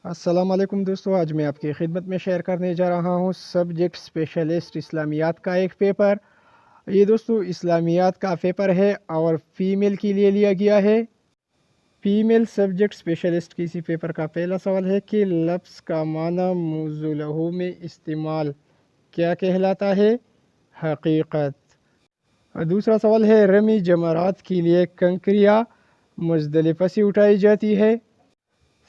السلام علیکم دوستو، آج میں آپ کی خدمت میں شیئر کرنے جا رہا ہوں سبجیکٹ اسپیشلسٹ اسلامیات کا ایک پیپر۔ یہ دوستو اسلامیات کا پیپر ہے اور فیمیل کے لیے لیا گیا ہے۔ فیمیل سبجیکٹ اسپیشلسٹ کسی پیپر کا پہلا سوال ہے کہ لفظ کا معنی موضوع لہو میں استعمال کیا کہلاتا ہے؟ حقیقت۔ دوسرا سوال ہے رمی جمرات کے لیے کنکریاں مزدلفہ سے اٹھائی جاتی ہے۔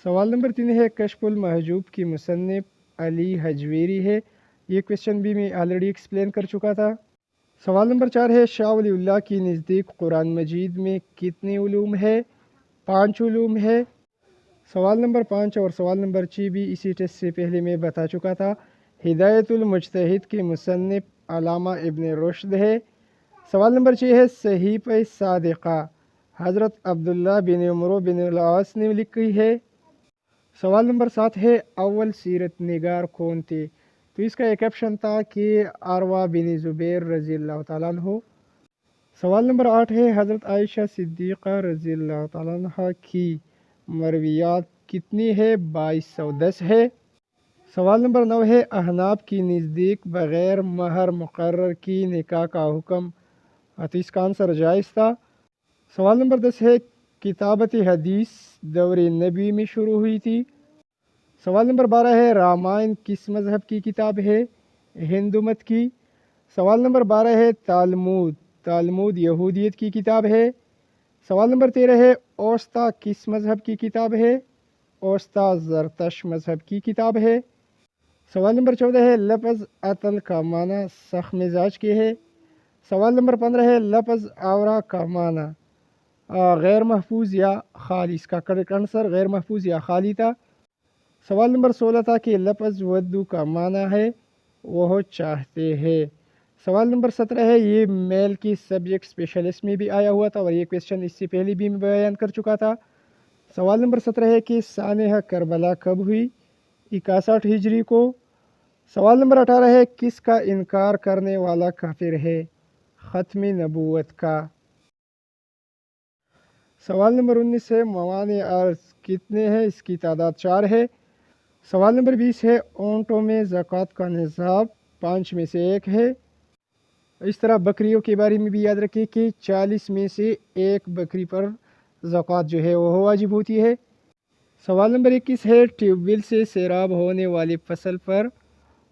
سوال نمبر 3 ہے کشف المحجوب کی مصنف علی حجویری ہے۔ یہ کویشچن بھی میں آلریڈی ایکسپلین کر چکا تھا۔ سوال نمبر 4 ہے شاہ ولی اللہ کی نزدیک قرآن مجید میں کتنے علوم ہے؟ 5 علوم ہے۔ سوال نمبر 5 اور سوال نمبر 6 بھی اسی ٹیسٹ سے پہلے میں بتا چکا تھا۔ ہدایت المجتہد کے مصنف علامہ ابن رشد ہے۔ سوال نمبر 6 ہے صحیفہ صادقہ حضرت عبداللہ بن عمرو بن العاص نے لکھی ہے۔ سوال نمبر 7 ہے اول سیرت نگار کون تھے؟ تو اس کا ایک آپشن تھا کہ عروہ بن زبیر رضی اللہ تعالیٰ عنہ۔ سوال نمبر 8 ہے حضرت عائشہ صدیقہ رضی اللہ تعالیٰ عنہ کی مرویات کتنی ہے؟ 2210 ہے۔ سوال نمبر 9 ہے احناف کی نزدیک بغیر مہر مقرر کی نکاح کا حکم؟ تو اس کا آنسر جائز تھا۔ سوال نمبر 10 ہے کتابت حدیث دور نبی میں شروع ہوئی تھی۔ سوال نمبر 12 ہے رامائن کس مذہب کی کتاب ہے؟ ہندو مت کی۔ سوال نمبر 12 ہے تالمود یہودیت کی کتاب ہے۔ سوال نمبر 13 ہے اوسطا کس مذہب کی کتاب ہے؟ اوسطا زرتش مذہب کی کتاب ہے۔ سوال نمبر 14 ہے لفظ عطل کا معنی سخت مزاج کے ہے۔ سوال نمبر 15 ہے لفظ آورا کا معنی غیر محفوظ یا خالی؟ اس کا کریکٹ آنسر غیر محفوظ یا خالی تھا۔ سوال نمبر 16 تھا کہ لفظ ودو کا معنی ہے وہ چاہتے ہیں۔ سوال نمبر 17 ہے یہ میل کی سبجیکٹ اسپیشلسٹ میں بھی آیا ہوا تھا اور یہ کویشچن اس سے پہلے بھی میں بیان کر چکا تھا۔ سوال نمبر 17 ہے کہ سانحہ کربلا کب ہوئی؟ 61 ہجری کو۔ سوال نمبر 18 ہے کس کا انکار کرنے والا کافر ہے؟ ختم نبوت کا۔ سوال نمبر 19 ہے موانع ارض کتنے ہیں؟ اس کی تعداد 4 ہے۔ سوال نمبر 20 ہے اونٹوں میں زکوٰۃ کا نصاب 5 میں سے 1 ہے۔ اس طرح بکریوں کے بارے میں بھی یاد رکھیں کہ 40 میں سے 1 بکری پر زکوٰۃ جو ہے وہ واجب ہوتی ہے۔ سوال نمبر 21 ہے ٹیوب ویل سے سیراب ہونے والی فصل پر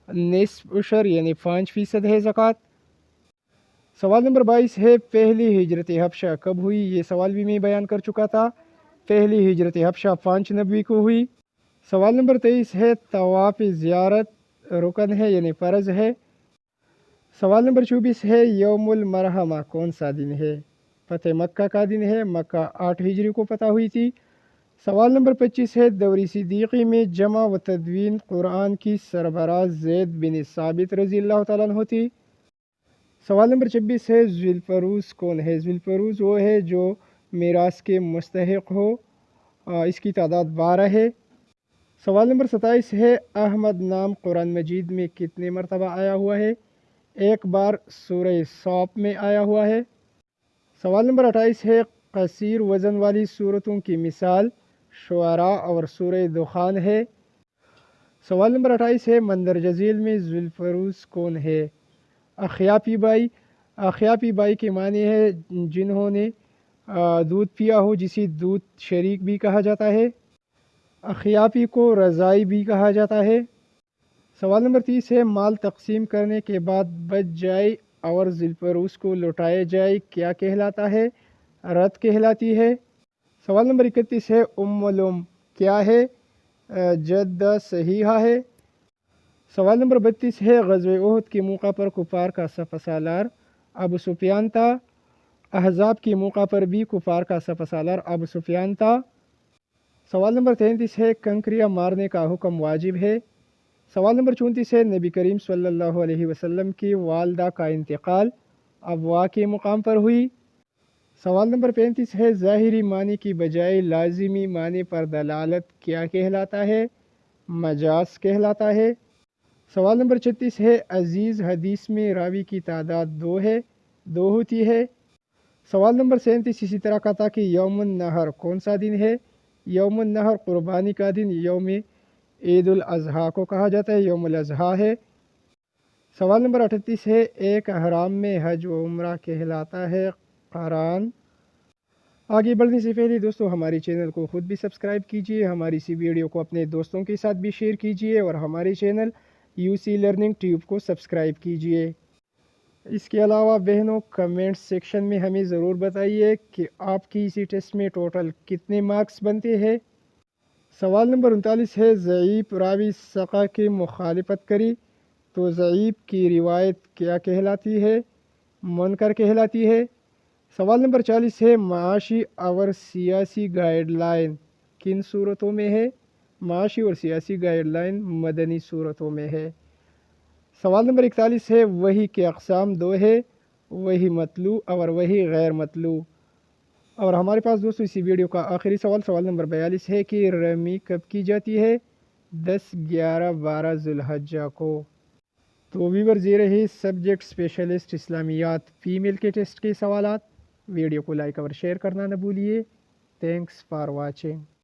نصف عشر یعنی 5% ہے زکوٰۃ۔ سوال نمبر 22 ہے پہلی ہجرت حبشہ کب ہوئی؟ یہ سوال بھی میں بیان کر چکا تھا۔ پہلی ہجرت حبشہ 590 کو ہوئی۔ سوال نمبر 23 ہے طواف زیارت رکن ہے یعنی فرض ہے۔ سوال نمبر 24 ہے یوم المرحمہ کون سا دن ہے؟ فتح مکہ کا دن ہے۔ مکہ 8 ہجری کو فتح ہوئی تھی۔ سوال نمبر 25 ہے دور صدیقی میں جمع و تدوین قرآن کی سربراہ زید بن ثابت رضی اللہ تعالیٰ عنہ تھی۔ سوال نمبر 26 ہے ذو الفروز کون ہے؟ ذو الفروز وہ ہے جو میراث کے مستحق ہو۔ اس کی تعداد 12 ہے۔ سوال نمبر 27 ہے احمد نام قرآن مجید میں کتنے مرتبہ آیا ہوا ہے؟ 1 بار سورہ صاف میں آیا ہوا ہے۔ سوال نمبر 28 ہے قصیر وزن والی صورتوں کی مثال شعراء اور سورہ دخان ہے۔ سوال نمبر 28 ہے مندرجہ ذیل میں ذو الفروز کون ہے؟ اخیاپی بائی۔ اخیاپی بائی کے معنی ہے جنہوں نے دودھ پیا ہو، جسے دودھ شریک بھی کہا جاتا ہے۔ اخیاپی کو رضائی بھی کہا جاتا ہے۔ سوال نمبر 30 ہے مال تقسیم کرنے کے بعد بچ جائے اور ذو الفروز کو لوٹائے جائے کیا کہلاتا ہے؟ رد کہلاتی ہے۔ سوال نمبر 31 ہے الام کیا ہے؟ جدہ صحیحہ ہے۔ سوال نمبر 32 ہے غزوہ احد کے موقع پر کفار کا سپہ سالار ابو سفیان تھا۔ احزاب کے موقع پر بھی کفار کا سپہ سالار ابو سفیان تھا۔ سوال نمبر 33 ہے کنکریاں مارنے کا حکم واجب ہے۔ سوال نمبر 34 ہے نبی کریم صلی اللہ علیہ وسلم کی والدہ کا انتقال ابوا کے مقام پر ہوئی۔ سوال نمبر 35 ہے ظاہری معنی کی بجائے لازمی معنی پر دلالت کیا کہلاتا ہے؟ مجاز کہلاتا ہے۔ سوال نمبر 36 ہے عزیز حدیث میں راوی کی تعداد 2 ہے، 2 ہوتی ہے۔ سوال نمبر 37 اسی طرح کا تھا کہ یوم النحر کون سا دن ہے؟ یوم النحر قربانی کا دن یوم عید الاضحیٰ کو کہا جاتا ہے، یوم الاضحیٰ ہے۔ سوال نمبر 38 ہے، ایک احرام میں حج و عمرہ کہلاتا ہے قران۔ آگے بڑھنے سے پہلے دوستو ہمارے چینل کو خود بھی سبسکرائب کیجئے، ہماری اسی ویڈیو کو اپنے دوستوں کے ساتھ بھی شیئر کیجئے اور ہمارے چینل UC لرننگ ٹیوب کو سبسکرائب کیجئے۔ اس کے علاوہ بہنوں کمنٹ سیکشن میں ہمیں ضرور بتائیے کہ آپ کی اسی ٹیسٹ میں ٹوٹل کتنے مارکس بنتے ہیں۔ سوال نمبر 39 ہے، ضعیف راوی ثقہ کی مخالفت کری تو ضعیف کی روایت کیا کہلاتی ہے؟ منکر کہلاتی ہے۔ سوال نمبر 40 ہے، معاشی اور سیاسی گائیڈ لائن کن صورتوں میں ہے؟ معاشی اور سیاسی گائیڈ لائن مدنی صورتوں میں ہے۔ سوال نمبر 41 ہے، وحی کے اقسام دو ہے، وحی مطلوع اور وحی غیر مطلوع۔ اور ہمارے پاس دوستو اسی ویڈیو کا آخری سوال، سوال نمبر 42 ہے کہ رمی کب کی جاتی ہے؟ 10، 11، 12 ذوالحجہ کو۔ تو ویورز یہ رہے سبجیکٹ اسپیشلسٹ اسلامیات فیمیل کے ٹیسٹ کے سوالات۔ ویڈیو کو لائک اور شیئر کرنا نہ بھولیے۔ Thanks for watching.